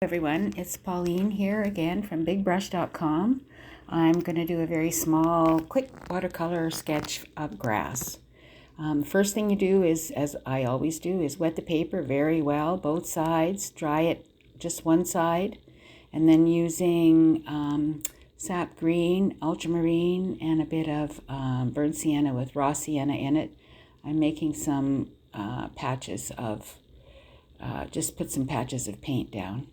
Everyone, it's Pauline here again from bigbrush.com. I'm going to do a very small, quick watercolor sketch of grass. First thing you do is, as I always do, is wet the paper very well, both sides, dry it just one side, and then using sap green, ultramarine, and a bit of burnt sienna with raw sienna in it. I'm making some patches of, just put some patches of paint down.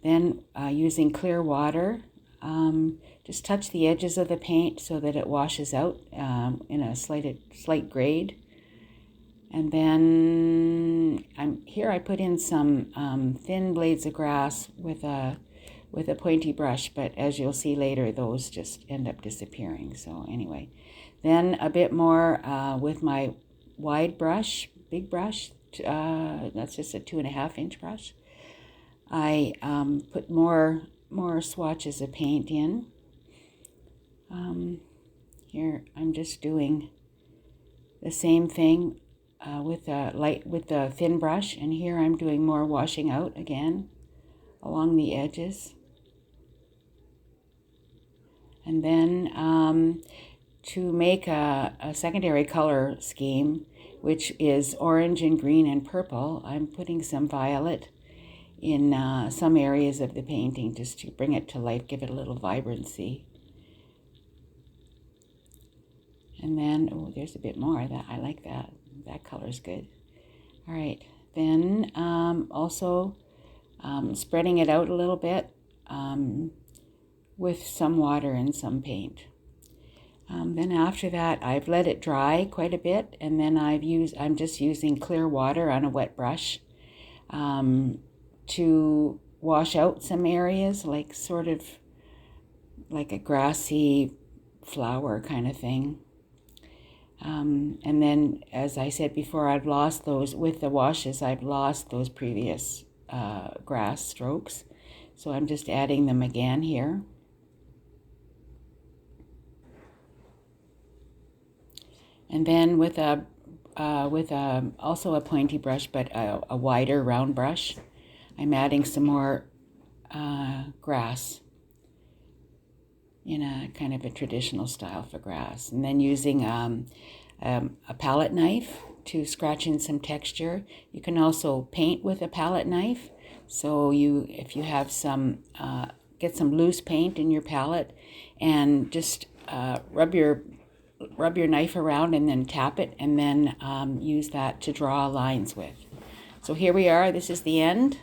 Then using clear water, just touch the edges of the paint so that it washes out in a slight grade. And then I put in some thin blades of grass with a pointy brush, but as you'll see later, those just end up disappearing. So anyway, then a bit more with my wide brush, big brush, that's just a 2.5-inch brush. I put more swatches of paint in. Here I'm just doing the same thing with the thin brush, and here I'm doing more washing out again along the edges. And then to make a secondary color scheme, which is orange and green and purple, I'm putting some violet in some areas of the painting just to bring it to life, give it a little vibrancy. And then, oh, there's a bit more. That I like that. That color's good. All right. Then also spreading it out a little bit with some water and some paint. Then after that, I've let it dry quite a bit, and then I'm just using clear water on a wet brush to wash out some areas, like sort of like a grassy flower kind of thing. And then, as I said before, I've lost those, with the washes, I've lost those previous grass strokes. So I'm just adding them again here. And then with also a pointy brush, but a wider round brush, I'm adding some more grass in a kind of a traditional style for grass. And then using a palette knife to scratch in some texture. You can also paint with a palette knife. So if you have some, get some loose paint in your palette and just rub your knife around and then tap it, and then use that to draw lines with. So here we are. This is the end.